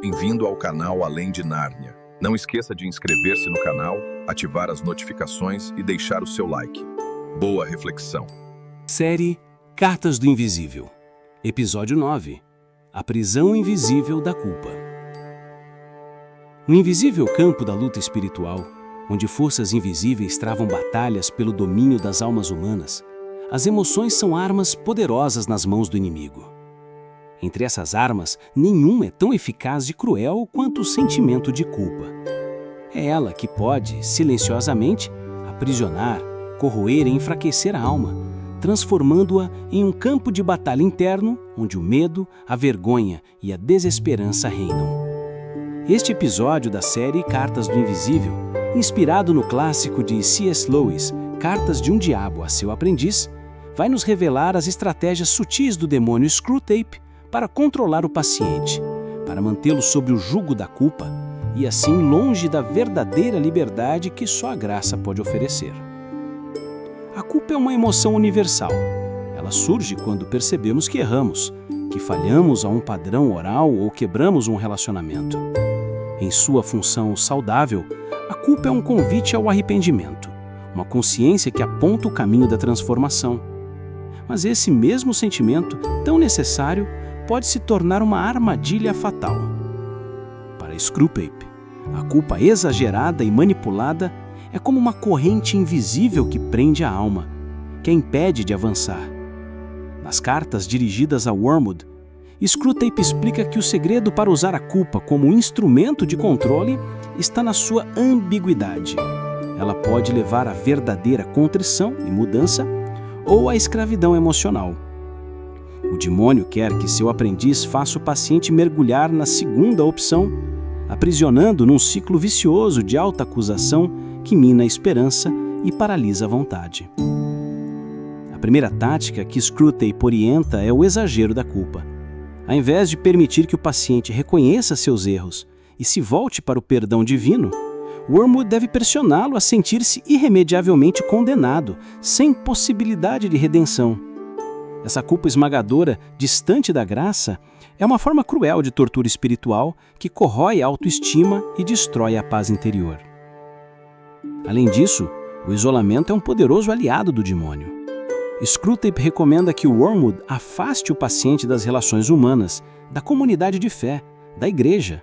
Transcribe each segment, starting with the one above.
Bem-vindo ao canal Além de Nárnia. Não esqueça de inscrever-se no canal, ativar as notificações e deixar o seu like. Boa reflexão. Série Cartas do Invisível. Episódio 9. A prisão invisível da culpa. No invisível campo da luta espiritual, onde forças invisíveis travam batalhas pelo domínio das almas humanas, as emoções são armas poderosas nas mãos do inimigo. Entre essas armas, nenhuma é tão eficaz e cruel quanto o sentimento de culpa. É ela que pode, silenciosamente, aprisionar, corroer e enfraquecer a alma, transformando-a em um campo de batalha interno onde o medo, a vergonha e a desesperança reinam. Este episódio da série Cartas do Invisível, inspirado no clássico de C.S. Lewis, Cartas de um Diabo a seu Aprendiz, vai nos revelar as estratégias sutis do demônio Screwtape para controlar o paciente, para mantê-lo sob o jugo da culpa e assim longe da verdadeira liberdade que só a graça pode oferecer. A culpa é uma emoção universal. Ela surge quando percebemos que erramos, que falhamos a um padrão oral ou quebramos um relacionamento. Em sua função saudável, a culpa é um convite ao arrependimento, uma consciência que aponta o caminho da transformação. Mas esse mesmo sentimento, tão necessário, pode se tornar uma armadilha fatal. Para Screwtape, a culpa exagerada e manipulada é como uma corrente invisível que prende a alma, que a impede de avançar. Nas cartas dirigidas a Wormwood, Screwtape explica que o segredo para usar a culpa como instrumento de controle está na sua ambiguidade. Ela pode levar à verdadeira contrição e mudança ou à escravidão emocional. O demônio quer que seu aprendiz faça o paciente mergulhar na segunda opção, aprisionando num ciclo vicioso de alta acusação que mina a esperança e paralisa a vontade. A primeira tática que Screwtape orienta é o exagero da culpa. Ao invés de permitir que o paciente reconheça seus erros e se volte para o perdão divino, Wormwood deve pressioná-lo a sentir-se irremediavelmente condenado, sem possibilidade de redenção. Essa culpa esmagadora, distante da graça, é uma forma cruel de tortura espiritual que corrói a autoestima e destrói a paz interior. Além disso, o isolamento é um poderoso aliado do demônio. Screwtape recomenda que o Wormwood afaste o paciente das relações humanas, da comunidade de fé, da igreja.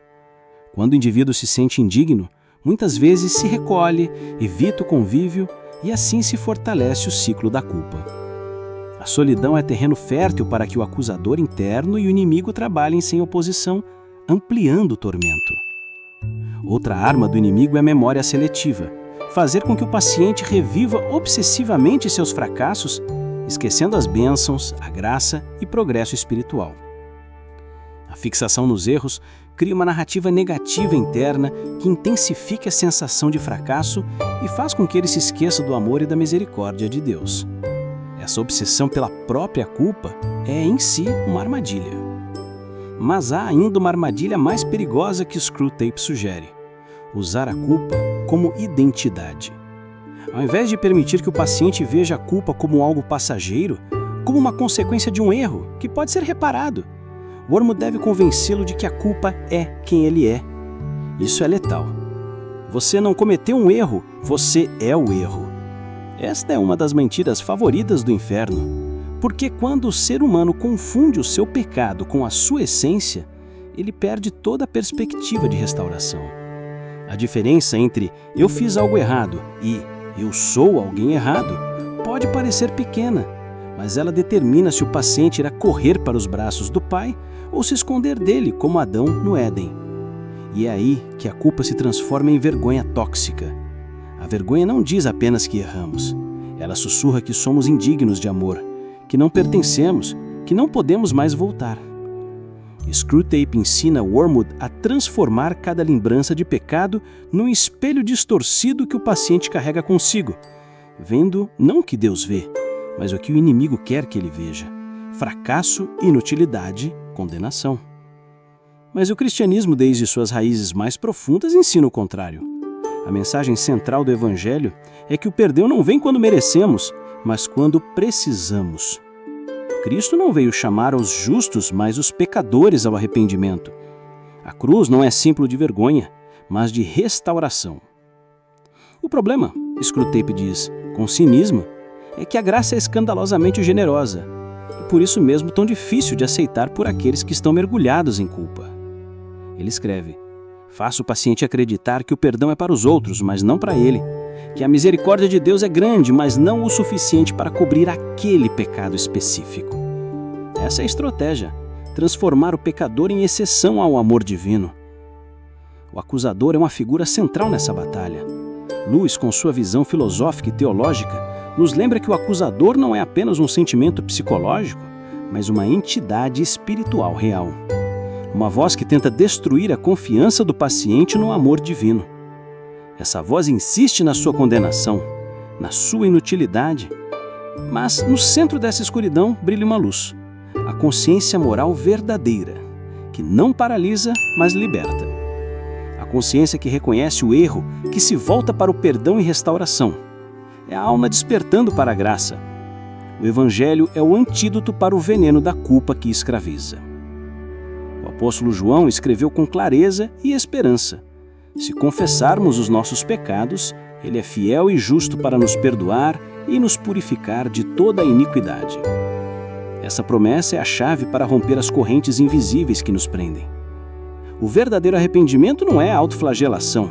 Quando o indivíduo se sente indigno, muitas vezes se recolhe, evita o convívio e assim se fortalece o ciclo da culpa. A solidão é terreno fértil para que o acusador interno e o inimigo trabalhem sem oposição, ampliando o tormento. Outra arma do inimigo é a memória seletiva, fazer com que o paciente reviva obsessivamente seus fracassos, esquecendo as bênçãos, a graça e progresso espiritual. A fixação nos erros cria uma narrativa negativa interna que intensifica a sensação de fracasso e faz com que ele se esqueça do amor e da misericórdia de Deus. Essa obsessão pela própria culpa é, em si, uma armadilha. Mas há ainda uma armadilha mais perigosa que Screwtape sugere: usar a culpa como identidade. Ao invés de permitir que o paciente veja a culpa como algo passageiro, como uma consequência de um erro que pode ser reparado, Wormwood deve convencê-lo de que a culpa é quem ele é. Isso é letal. Você não cometeu um erro, você é o erro. Esta é uma das mentiras favoritas do inferno, porque quando o ser humano confunde o seu pecado com a sua essência, ele perde toda a perspectiva de restauração. A diferença entre eu fiz algo errado e eu sou alguém errado pode parecer pequena, mas ela determina se o paciente irá correr para os braços do Pai ou se esconder dele, como Adão no Éden. E é aí que a culpa se transforma em vergonha tóxica. A vergonha não diz apenas que erramos. Ela sussurra que somos indignos de amor, que não pertencemos, que não podemos mais voltar. Screwtape ensina Wormwood a transformar cada lembrança de pecado num espelho distorcido que o paciente carrega consigo, vendo não o que Deus vê, mas o que o inimigo quer que ele veja: fracasso, inutilidade, condenação. Mas o cristianismo, desde suas raízes mais profundas, ensina o contrário. A mensagem central do Evangelho é que o perdão não vem quando merecemos, mas quando precisamos. Cristo não veio chamar os justos, mas os pecadores ao arrependimento. A A cruz não é símbolo de vergonha, mas de restauração. O problema, Screwtape diz, com cinismo, é que a graça é escandalosamente generosa e por isso mesmo tão difícil de aceitar por aqueles que estão mergulhados em culpa. Ele escreve: faça o paciente acreditar que o perdão é para os outros, mas não para ele, que a misericórdia de Deus é grande, mas não o suficiente para cobrir aquele pecado específico. Essa é a estratégia, transformar o pecador em exceção ao amor divino. O acusador é uma figura central nessa batalha. Lewis, com sua visão filosófica e teológica, nos lembra que o acusador não é apenas um sentimento psicológico, mas uma entidade espiritual real. Uma voz que tenta destruir a confiança do paciente no amor divino. Essa voz insiste na sua condenação, na sua inutilidade. Mas no centro dessa escuridão brilha uma luz, a consciência moral verdadeira, que não paralisa, mas liberta. A consciência que reconhece o erro, que se volta para o perdão e restauração. É a alma despertando para a graça. O Evangelho é o antídoto para o veneno da culpa que escraviza. O apóstolo João escreveu com clareza e esperança: se confessarmos os nossos pecados, Ele é fiel e justo para nos perdoar e nos purificar de toda a iniquidade. Essa promessa é a chave para romper as correntes invisíveis que nos prendem. O verdadeiro arrependimento não é autoflagelação,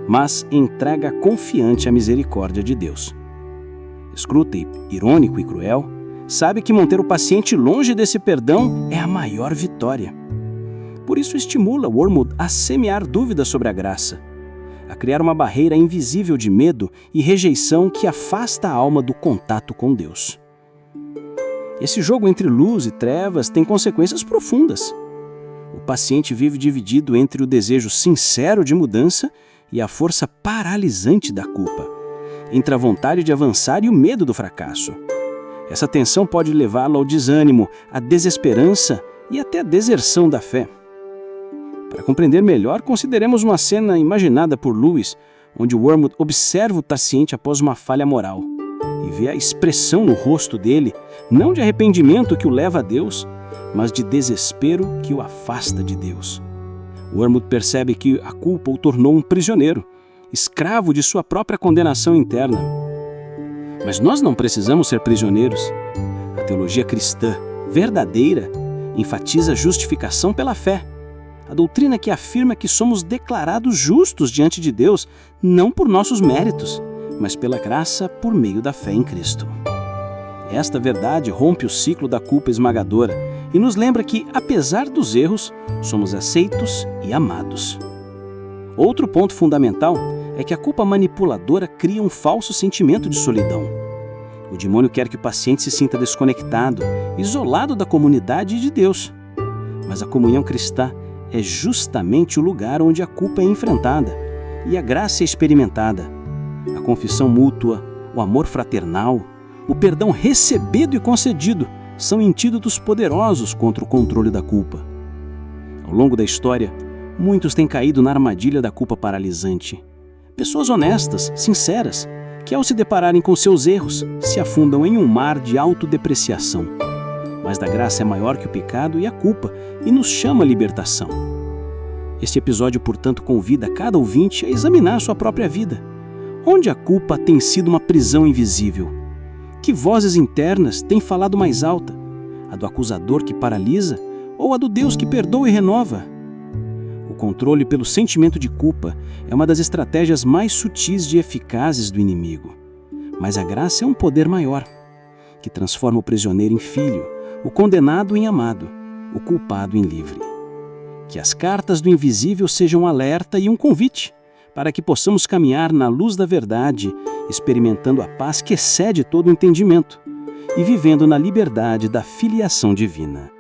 mas entrega confiante à misericórdia de Deus. Screwtape, irônico e cruel, sabe que manter o paciente longe desse perdão é a maior vitória. Por isso estimula Wormwood a semear dúvidas sobre a graça, a criar uma barreira invisível de medo e rejeição que afasta a alma do contato com Deus. Esse jogo entre luz e trevas tem consequências profundas. O paciente vive dividido entre o desejo sincero de mudança e a força paralisante da culpa, entre a vontade de avançar e o medo do fracasso. Essa tensão pode levá-lo ao desânimo, à desesperança e até à deserção da fé. Para compreender melhor, consideremos uma cena imaginada por Lewis, onde Wormwood observa o paciente após uma falha moral e vê a expressão no rosto dele, não de arrependimento que o leva a Deus, mas de desespero que o afasta de Deus. Wormwood percebe que a culpa o tornou um prisioneiro, escravo de sua própria condenação interna. Mas nós não precisamos ser prisioneiros. A teologia cristã verdadeira enfatiza a justificação pela fé. A doutrina que afirma que somos declarados justos diante de Deus, não por nossos méritos, mas pela graça por meio da fé em Cristo. Esta verdade rompe o ciclo da culpa esmagadora e nos lembra que, apesar dos erros, somos aceitos e amados. Outro ponto fundamental é que a culpa manipuladora cria um falso sentimento de solidão. O demônio quer que o paciente se sinta desconectado, isolado da comunidade e de Deus. Mas a comunhão cristã é justamente o lugar onde a culpa é enfrentada e a graça é experimentada. A confissão mútua, o amor fraternal, o perdão recebido e concedido são antídotos poderosos contra o controle da culpa. Ao longo da história, muitos têm caído na armadilha da culpa paralisante. Pessoas honestas, sinceras, que ao se depararem com seus erros, se afundam em um mar de autodepreciação. Mas a graça é maior que o pecado e a culpa e nos chama à libertação. Este episódio, portanto, convida cada ouvinte a examinar sua própria vida. Onde a culpa tem sido uma prisão invisível? Que vozes internas têm falado mais alta? A do acusador que paralisa ou a do Deus que perdoa e renova? O controle pelo sentimento de culpa é uma das estratégias mais sutis e eficazes do inimigo. Mas a graça é um poder maior, que transforma o prisioneiro em filho, o condenado em amado, o culpado em livre. Que as cartas do invisível sejam um alerta e um convite para que possamos caminhar na luz da verdade, experimentando a paz que excede todo o entendimento e vivendo na liberdade da filiação divina.